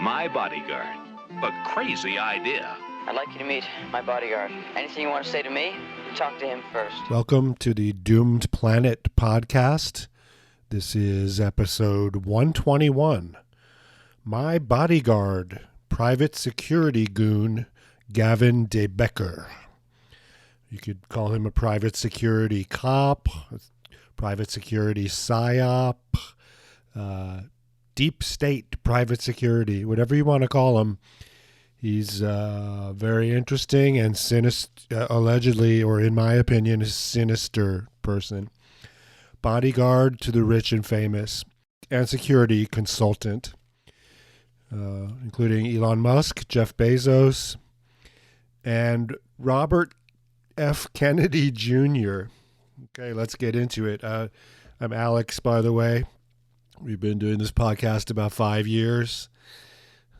My Bodyguard. A crazy idea. I'd like you to meet my bodyguard. Anything you want to say to me, talk to him first. Welcome to the Doomed Planet podcast. This is episode 121. My Bodyguard, Private Security Goon, Gavin de Becker. You could call him a private security cop, private security psyop, deep state private security, whatever you want to call him. He's very interesting and allegedly, or in my opinion, a sinister person. Bodyguard to the rich and famous, and security consultant, including Elon Musk, Jeff Bezos, and Robert F. Kennedy Jr. Okay, let's get into it. I'm Alex, by the way. We've been doing this podcast about 5 years.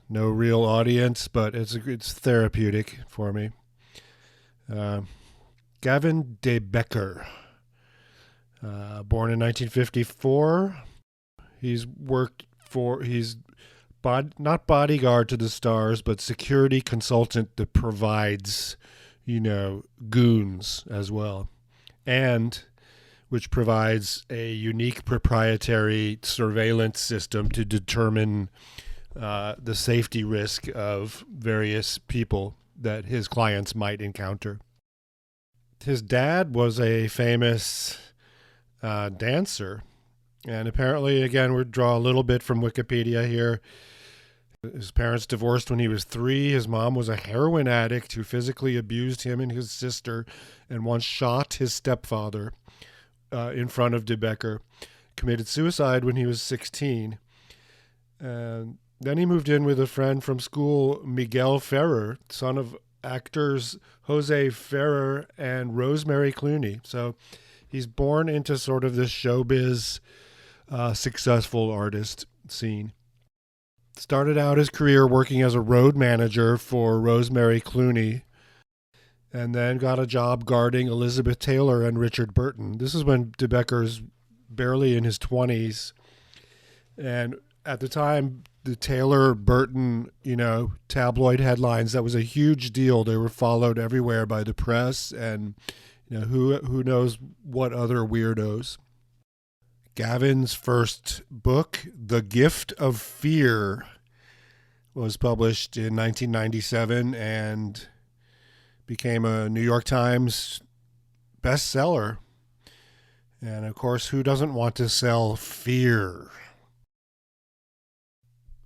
No real audience, but it's therapeutic for me. Gavin de Becker, born in 1954. He's not bodyguard to the stars, but security consultant that provides, goons as well, and which provides a unique proprietary surveillance system to determine the safety risk of various people that his clients might encounter. His dad was a famous dancer, and apparently, again, we draw a little bit from Wikipedia here. His parents divorced when he was 3. His mom was a heroin addict who physically abused him and his sister and once shot his stepfather in front of de Becker. Committed suicide when he was 16. And then he moved in with a friend from school, Miguel Ferrer, son of actors Jose Ferrer and Rosemary Clooney. So he's born into sort of this showbiz successful artist scene. Started out his career working as a road manager for Rosemary Clooney, and then got a job guarding Elizabeth Taylor and Richard Burton. This is when de Becker's barely in his 20s. And at the time, the Taylor-Burton, tabloid headlines, that was a huge deal. They were followed everywhere by the press and, who knows what other weirdos. Gavin's first book, The Gift of Fear, was published in 1997 and became a New York Times bestseller. And of course, who doesn't want to sell fear?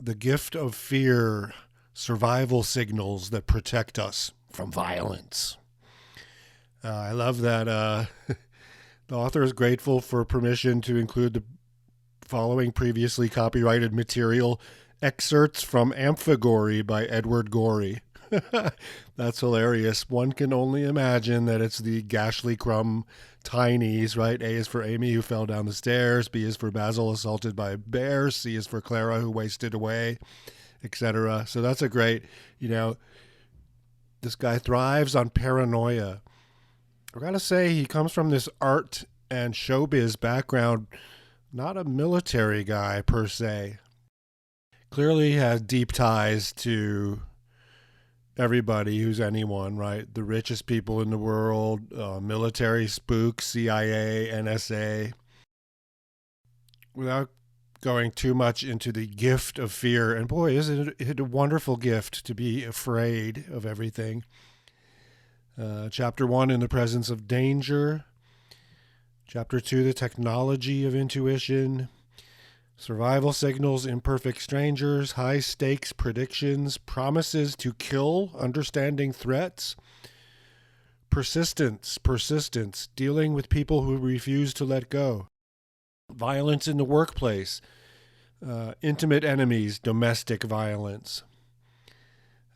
The Gift of Fear, Survival Signals that Protect Us from Violence. I love that the author is grateful for permission to include the following previously copyrighted material: excerpts from Amphigory by Edward Gorey. That's hilarious. One can only imagine that it's the Gashly Crumb Tinies, right? A is for Amy, who fell down the stairs. B is for Basil, assaulted by a bear. C is for Clara, who wasted away, etc. So that's a great, this guy thrives on paranoia. I gotta say, he comes from this art and showbiz background, not a military guy per se. Clearly has deep ties to everybody who's anyone, right? The richest people in the world, military spooks, CIA, NSA. Without going too much into the gift of fear, and boy, isn't it a wonderful gift to be afraid of everything. Chapter 1, In the Presence of Danger. Chapter 2, The Technology of Intuition. Survival Signals, Imperfect Strangers, High Stakes Predictions, Promises to Kill, Understanding Threats, Persistence, Dealing with People who Refuse to Let Go, Violence in the Workplace, Intimate Enemies, Domestic Violence.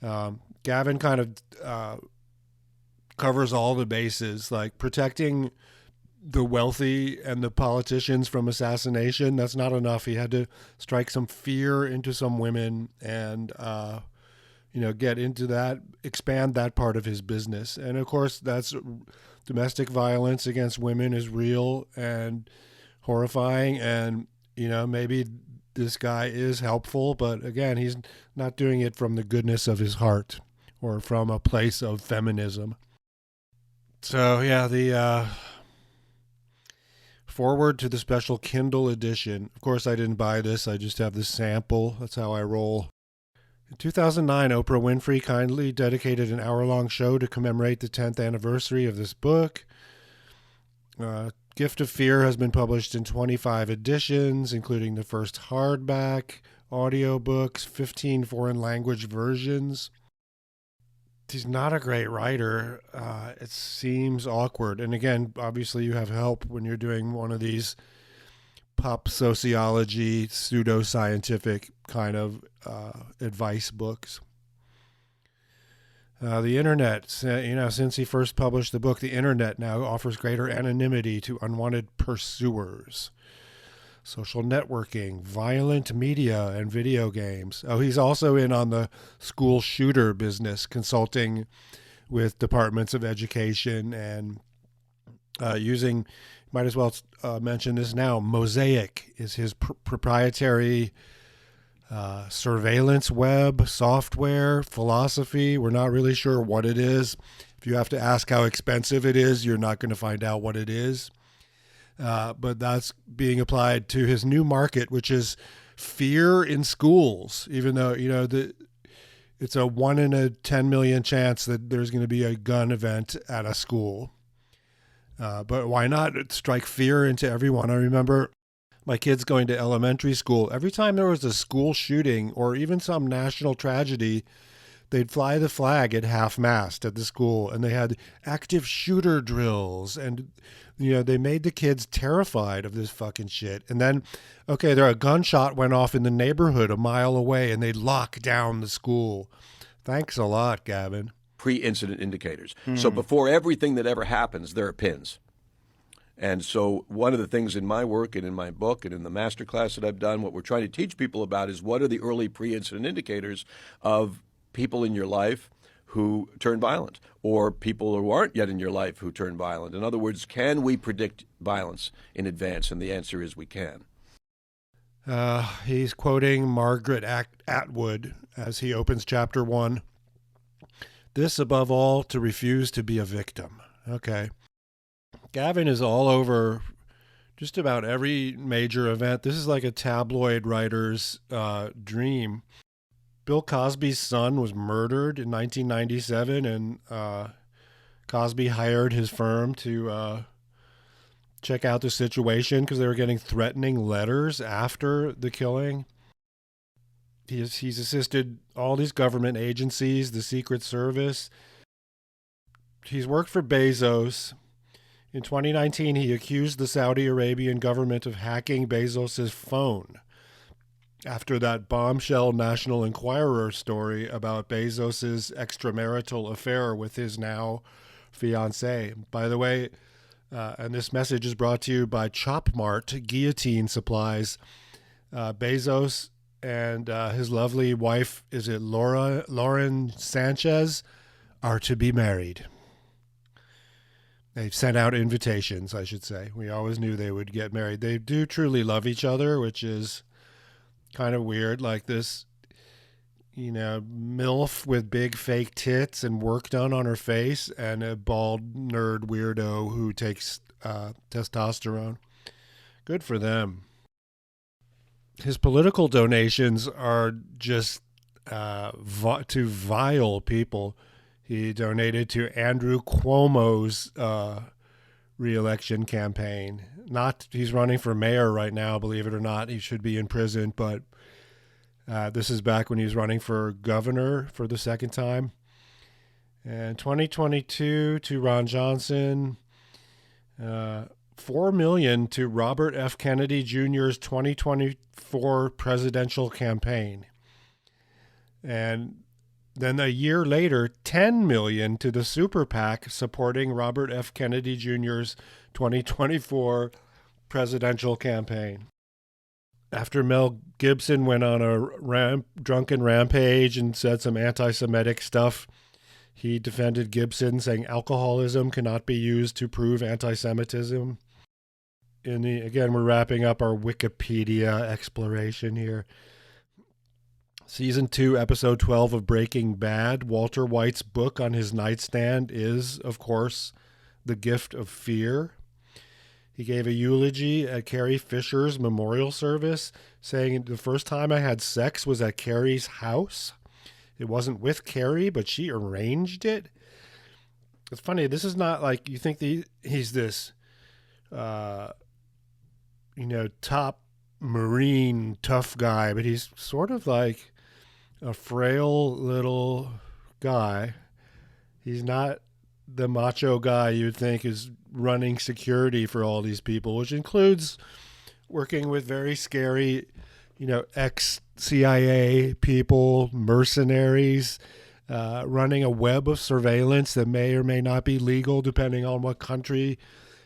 Gavin kind of covers all the bases, like protecting the wealthy and the politicians from assassination. That's not enough. He had to strike some fear into some women and, get into that, expand that part of his business. And of course, that's domestic violence against women is real and horrifying. And, maybe this guy is helpful, but again, he's not doing it from the goodness of his heart or from a place of feminism. So yeah, the forward to the special Kindle edition. Of course, I didn't buy this. I just have this sample. That's how I roll. In 2009, Oprah Winfrey kindly dedicated an hour-long show to commemorate the 10th anniversary of this book. Gift of Fear has been published in 25 editions, including the first hardback, audiobooks, 15 foreign language versions. He's not a great writer. It seems awkward. And again, obviously you have help when you're doing one of these pop sociology, pseudo-scientific kind of advice books. The internet, since he first published the book, the internet now offers greater anonymity to unwanted pursuers. Social networking, violent media, and video games. Oh, he's also in on the school shooter business, consulting with departments of education and using, might as well mention this now, MOSAIC is his proprietary surveillance web software philosophy. We're not really sure what it is. If you have to ask how expensive it is, you're not going to find out what it is. But that's being applied to his new market, which is fear in schools, even though, it's a 1 in a 10 million chance that there's going to be a gun event at a school. But why not strike fear into everyone? I remember my kids going to elementary school. Every time there was a school shooting or even some national tragedy, they'd fly the flag at half-mast at the school, and they had active shooter drills, and they made the kids terrified of this fucking shit. And then, a gunshot went off in the neighborhood a mile away, and they'd lock down the school. Thanks a lot, Gavin. Pre-incident indicators. So before everything that ever happens, there are pins. And so one of the things in my work and in my book and in the master class that I've done, what we're trying to teach people about is what are the early pre-incident indicators of people in your life who turn violent, or people who aren't yet in your life who turn violent. In other words, can we predict violence in advance? And the answer is we can. He's quoting Margaret Atwood as he opens chapter 1. This, above all, to refuse to be a victim. Okay. Gavin is all over just about every major event. This is like a tabloid writer's dream. Bill Cosby's son was murdered in 1997, and Cosby hired his firm to check out the situation because they were getting threatening letters after the killing. He's assisted all these government agencies, the Secret Service. He's worked for Bezos. In 2019, he accused the Saudi Arabian government of hacking Bezos' phone after that bombshell National Enquirer story about Bezos' extramarital affair with his now fiancée. By the way, and this message is brought to you by Chopmart Guillotine Supplies. Bezos and his lovely wife, is it Lauren Sanchez, are to be married. They've sent out invitations, I should say. We always knew they would get married. They do truly love each other, which is kind of weird. Like this, MILF with big fake tits and work done on her face, and a bald nerd weirdo who takes testosterone. Good for them. His political donations are just to vile people. He donated to Andrew Cuomo's re-election campaign. He's running for mayor right now, believe it or not. He should be in prison, but this is back when he was running for governor for the second time. And 2022 to Ron Johnson, $4 million to Robert F. Kennedy Jr.'s 2024 presidential campaign. And then a year later, $10 million to the super PAC supporting Robert F. Kennedy Jr.'s 2024 presidential campaign. After Mel Gibson went on a drunken rampage and said some anti-Semitic stuff, he defended Gibson, saying alcoholism cannot be used to prove anti-Semitism. Again, we're wrapping up our Wikipedia exploration here. Season 2, episode 12 of Breaking Bad. Walter White's book on his nightstand is, of course, The Gift of Fear. He gave a eulogy at Carrie Fisher's memorial service, saying the first time I had sex was at Carrie's house. It wasn't with Carrie, but she arranged it. It's funny. This is not like you think he's this, top Marine tough guy, but he's sort of like a frail little guy. He's not the macho guy you'd think is running security for all these people, which includes working with very scary, ex-CIA people, mercenaries, running a web of surveillance that may or may not be legal depending on what country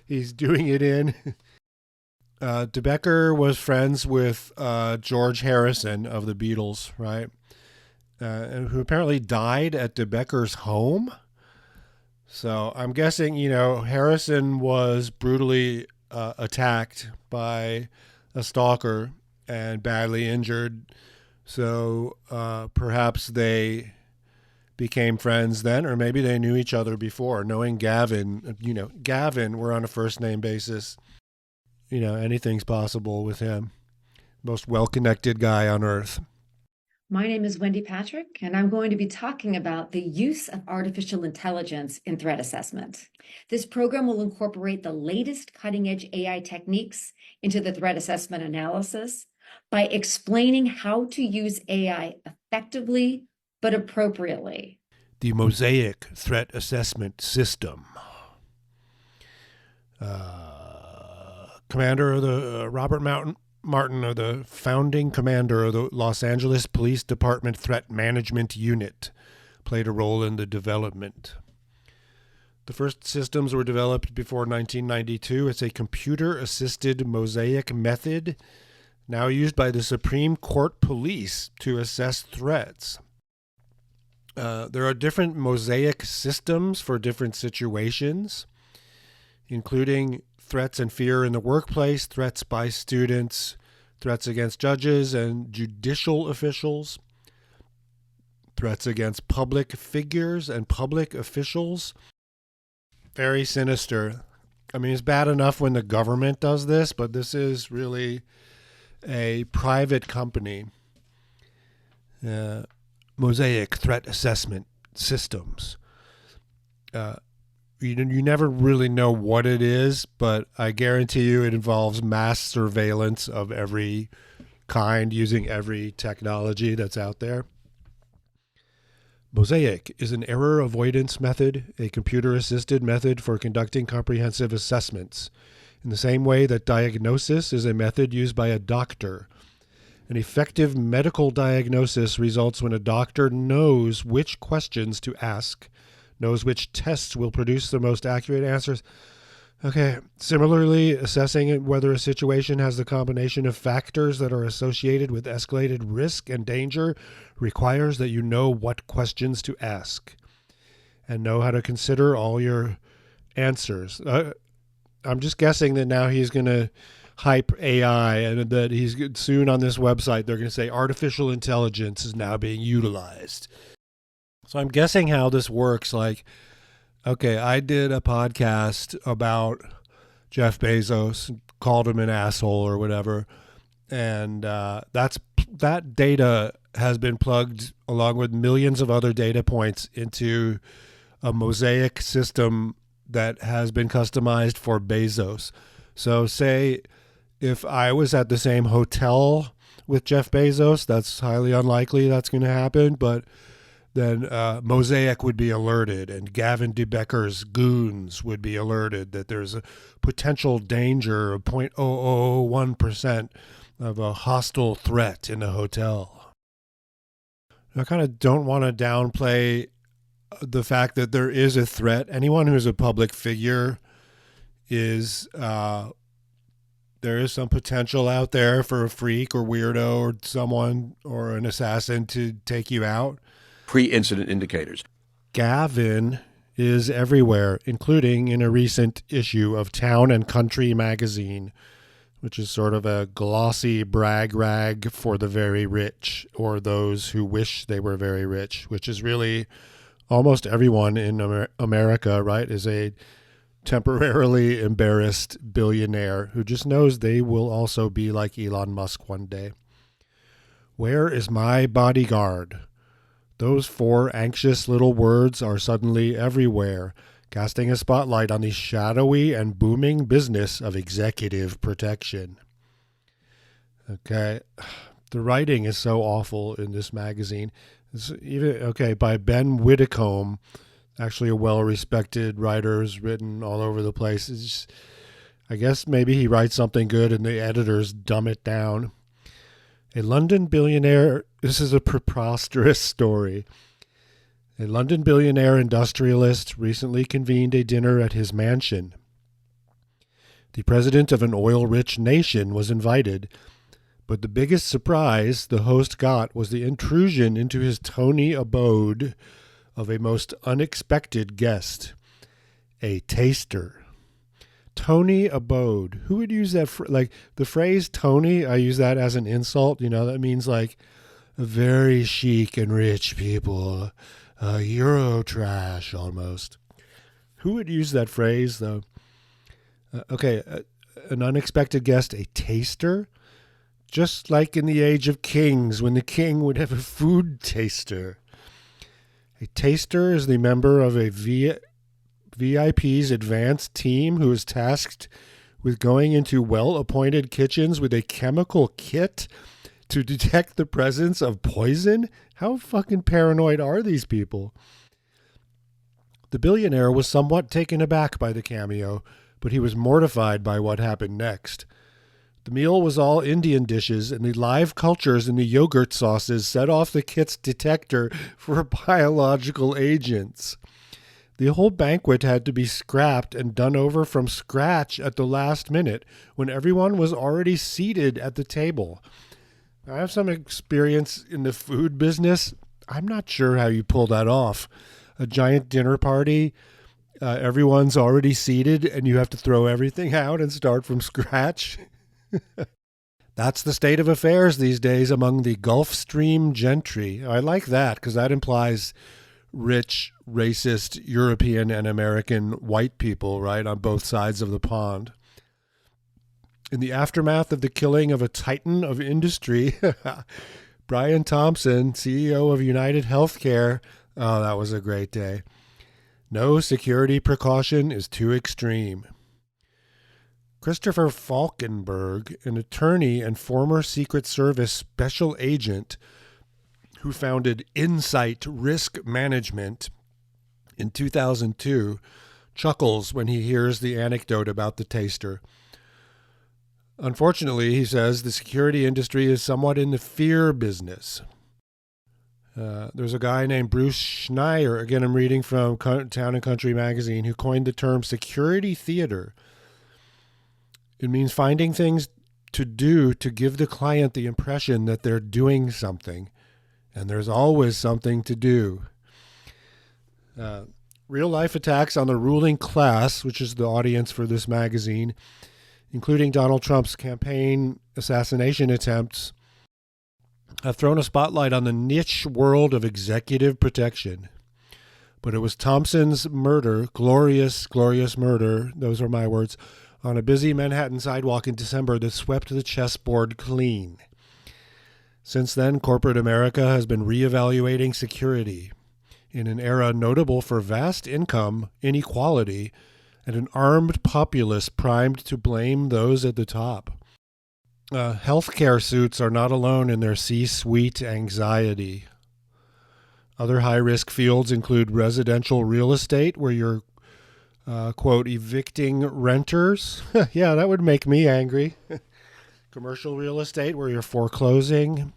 he's doing it in. De Becker was friends with George Harrison of the Beatles, right? Who apparently died at De Becker's home. So I'm guessing, Harrison was brutally attacked by a stalker and badly injured. So perhaps they became friends then, or maybe they knew each other before. Knowing Gavin, we're on a first name basis. Anything's possible with him. Most well-connected guy on earth. My name is Wendy Patrick, and I'm going to be talking about the use of artificial intelligence in threat assessment. This program will incorporate the latest cutting-edge AI techniques into the threat assessment analysis by explaining how to use AI effectively but appropriately. The MOSAIC threat assessment system. Commander of the Robert Martin, or the founding commander of the Los Angeles Police Department Threat Management Unit, played a role in the development. The first systems were developed before 1992. It's a computer-assisted MOSAIC method now used by the Supreme Court police to assess threats. There are different MOSAIC systems for different situations, including threats and fear in the workplace, threats by students, threats against judges and judicial officials, threats against public figures and public officials. Very sinister. I mean, it's bad enough when the government does this, but this is really a private company. MOSAIC threat assessment systems. You never really know what it is, but I guarantee you it involves mass surveillance of every kind using every technology that's out there. MOSAIC is an error avoidance method, a computer-assisted method for conducting comprehensive assessments. In the same way that diagnosis is a method used by a doctor. An effective medical diagnosis results when a doctor knows which questions to ask, knows which tests will produce the most accurate answers. Okay, similarly, assessing whether a situation has the combination of factors that are associated with escalated risk and danger requires that you know what questions to ask and know how to consider all your answers. I'm just guessing that now he's going to hype AI and that he's soon on this website, they're going to say artificial intelligence is now being utilized. So I'm guessing how this works. Like, okay, I did a podcast about Jeff Bezos, called him an asshole or whatever, and that data has been plugged along with millions of other data points into a MOSAIC system that has been customized for Bezos. So say if I was at the same hotel with Jeff Bezos, that's highly unlikely that's going to happen, but then MOSAIC would be alerted, and Gavin de Becker's goons would be alerted that there's a potential danger of 0.0001% of a hostile threat in a hotel. I kind of don't want to downplay the fact that there is a threat. Anyone who's a public figure is there is some potential out there for a freak or weirdo or someone or an assassin to take you out. Pre-incident indicators. Gavin is everywhere, including in a recent issue of Town and Country magazine, which is sort of a glossy brag rag for the very rich or those who wish they were very rich, which is really almost everyone in America, right, is a temporarily embarrassed billionaire who just knows they will also be like Elon Musk one day. Where is my bodyguard? Those 4 anxious little words are suddenly everywhere, casting a spotlight on the shadowy and booming business of executive protection. Okay, the writing is so awful in this magazine. It's even by Ben Whitcomb, actually a well-respected writer, who's written all over the place. It's just, I guess maybe he writes something good and the editors dumb it down. A London billionaire, this is a preposterous story. A London billionaire industrialist recently convened a dinner at his mansion. The president of an oil-rich nation was invited, but the biggest surprise the host got was the intrusion into his tony abode of a most unexpected guest, a taster. Tony abode. Who would use that? Like the phrase Tony, I use that as an insult. That means like a very chic and rich people, Euro trash almost. Who would use that phrase though? An unexpected guest, a taster? Just like in the age of kings, when the king would have a food taster. A taster is the member of a VIP's advanced team who is tasked with going into well-appointed kitchens with a chemical kit to detect the presence of poison? How fucking paranoid are these people? The billionaire was somewhat taken aback by the cameo, but he was mortified by what happened next. The meal was all Indian dishes, and the live cultures in the yogurt sauces set off the kit's detector for biological agents. The whole banquet had to be scrapped and done over from scratch at the last minute when everyone was already seated at the table. I have some experience in the food business. I'm not sure how you pull that off. A giant dinner party, everyone's already seated, and you have to throw everything out and start from scratch. That's the state of affairs these days among the Gulf Stream gentry. I like that because that implies rich, racist European and American white people, right, on both sides of the pond. In the aftermath of the killing of a titan of industry, Brian Thompson, CEO of United Healthcare, oh, that was a great day. No security precaution is too extreme. Christopher Falkenberg, an attorney and former Secret Service special agent who founded Insight Risk Management in 2002, chuckles when he hears the anecdote about the taster. Unfortunately, he says, the security industry is somewhat in the fear business. There's a guy named Bruce Schneier, again I'm reading from Town and Country magazine, who coined the term security theater. It means finding things to do to give the client the impression that they're doing something. And there's always something to do. Real-life attacks on the ruling class, which is the audience for this magazine, including Donald Trump's campaign assassination attempts, have thrown a spotlight on the niche world of executive protection. But it was Thompson's murder, glorious, glorious murder, those are my words, on a busy Manhattan sidewalk in December that swept the chessboard clean. Since then, corporate America has been reevaluating security in an era notable for vast income inequality and an armed populace primed to blame those at the top. Healthcare suits are not alone in their C-suite anxiety. Other high-risk fields include residential real estate, where you're, quote, evicting renters. Yeah, that would make me angry. Commercial real estate, where you're foreclosing.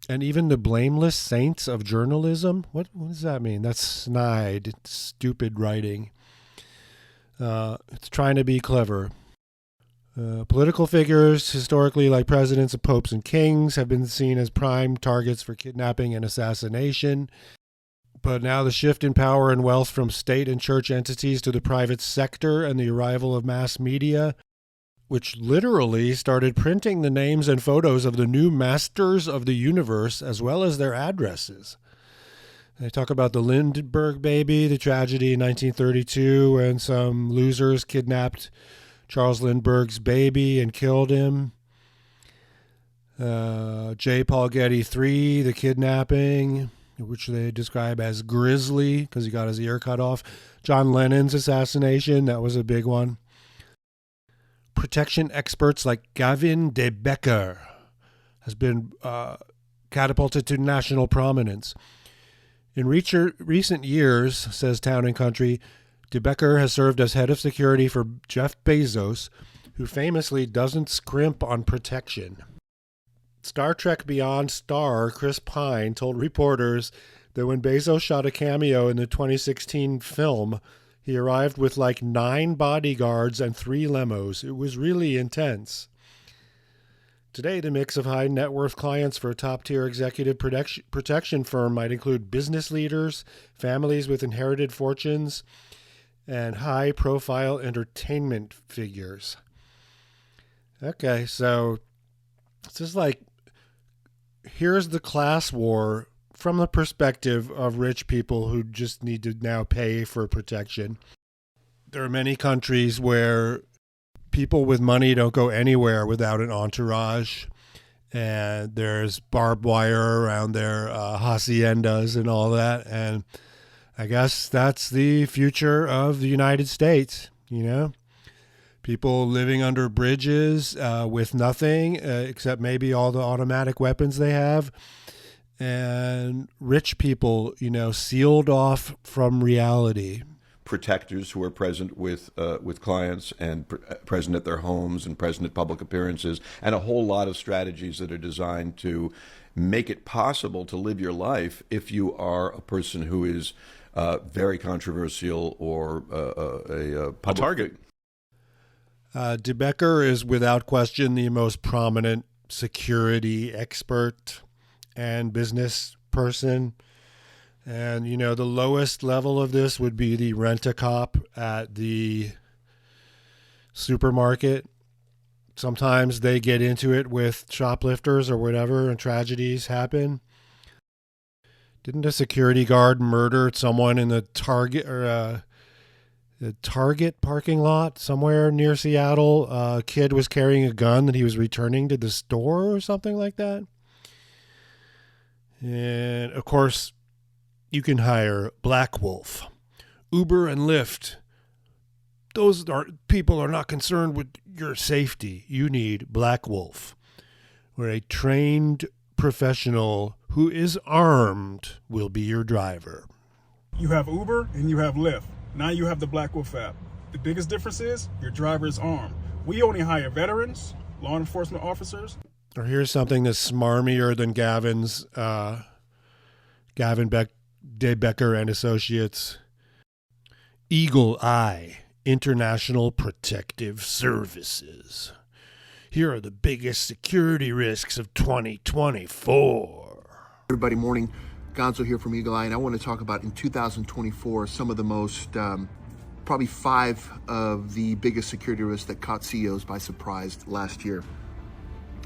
And even the blameless saints of journalism. What does that mean? That's snide, it's stupid writing. It's trying to be clever. Political figures, historically like presidents and popes and kings, have been seen as prime targets for kidnapping and assassination. But now the shift in power and wealth from state and church entities to the private sector and the arrival of mass media, which literally started printing the names and photos of the new masters of the universe as well as their addresses. They talk about the Lindbergh baby, the tragedy in 1932 when some losers kidnapped Charles Lindbergh's baby and killed him. J. Paul Getty III, the kidnapping, which they describe as grisly because he got his ear cut off. John Lennon's assassination, that was a big one. Protection experts like Gavin de Becker has been catapulted to national prominence. In recent years, says Town and Country, de Becker has served as head of security for Jeff Bezos, who famously doesn't scrimp on protection. Star Trek Beyond star Chris Pine told reporters that when Bezos shot a cameo in the 2016 film, he arrived with like 9 bodyguards and 3 limos. It was really intense. Today, the mix of high net worth clients for a top-tier executive protection firm might include business leaders, families with inherited fortunes, and high-profile entertainment figures. Okay, so this is like, here's the class war from the perspective of rich people who just need to now pay for protection. There are many countries where people with money don't go anywhere without an entourage, and there's barbed wire around their haciendas and all that. And I guess that's the future of the United States, you know? People living under bridges with nothing except maybe all the automatic weapons they have. And rich people, you know, sealed off from reality. Protectors who are present with clients and present at their homes and present at public appearances, and a whole lot of strategies that are designed to make it possible to live your life if you are a person who is very controversial or a public target. De Becker is without question the most prominent security expert and business person. And, you know, the lowest level of this would be the rent-a-cop at the supermarket. Sometimes they get into it with shoplifters or whatever, and tragedies happen. Didn't a security guard murder someone in the Target parking lot somewhere near Seattle? A kid was carrying a gun that he was returning to the store or something like that. And, of course, you can hire Black Wolf, Uber and Lyft. People are not concerned with your safety. You need Black Wolf, where a trained professional who is armed will be your driver. You have Uber and you have Lyft. Now you have the Black Wolf app. The biggest difference is your driver is armed. We only hire veterans, law enforcement officers. Or here's something that's smarmier than Gavin de Becker and Associates. Eagle Eye International Protective Services. Here are the biggest security risks of 2024. Everybody, morning. Gonzo here from Eagle Eye, and I want to talk about in 2024 some of the most, probably 5 of the biggest security risks that caught CEOs by surprise last year.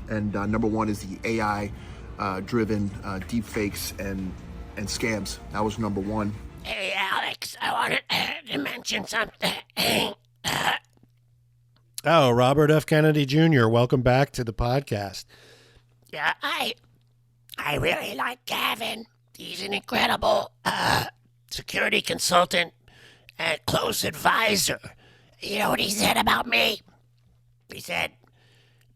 And number 1 is the AI-driven deepfakes and scams. That was number 1. Hey, Alex, I wanted to mention something. Oh, Robert F. Kennedy Jr., welcome back to the podcast. Yeah, I really like Gavin. He's an incredible security consultant and close advisor. You know what he said about me? He said,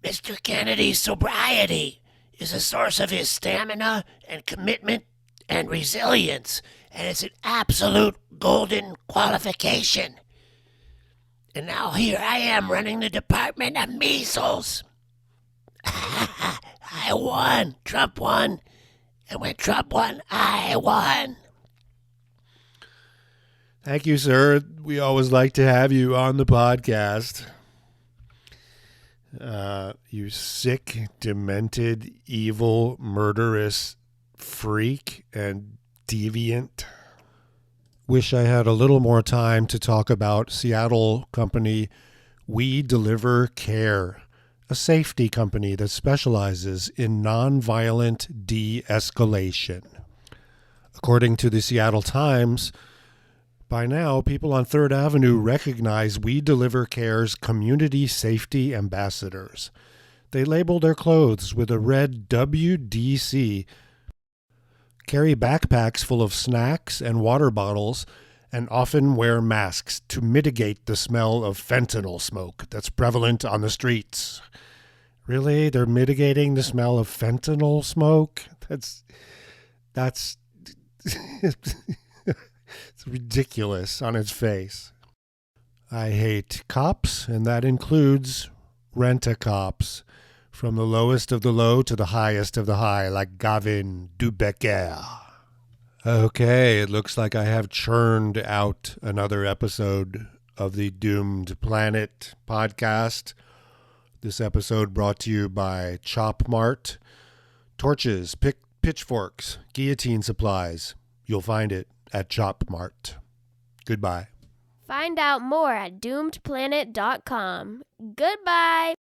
Mr. Kennedy's sobriety is a source of his stamina and commitment and resilience, and it's an absolute golden qualification. And now here I am running the Department of Measles. I won. Trump won. And when Trump won, I won. Thank you, sir. We always like to have you on the podcast. You sick, demented, evil, murderous freak and deviant. wish I had a little more time to talk about Seattle company We Deliver Care, a safety company that specializes in nonviolent de-escalation. According to the Seattle Times, by now, people on 3rd Avenue recognize We Deliver Care's community safety ambassadors. They label their clothes with a red WDC, carry backpacks full of snacks and water bottles, and often wear masks to mitigate the smell of fentanyl smoke that's prevalent on the streets. Really? They're mitigating the smell of fentanyl smoke? That's it's ridiculous on its face. I hate cops, and that includes rent-a-cops, from the lowest of the low to the highest of the high, like Gavin de Becker. Okay, it looks like I have churned out another episode of the Doomed Planet podcast. This episode brought to you by Chop Mart. Torches, pitchforks, guillotine supplies. You'll find it at Chop Mart. Goodbye. Find out more at doomedplanet.com. Goodbye.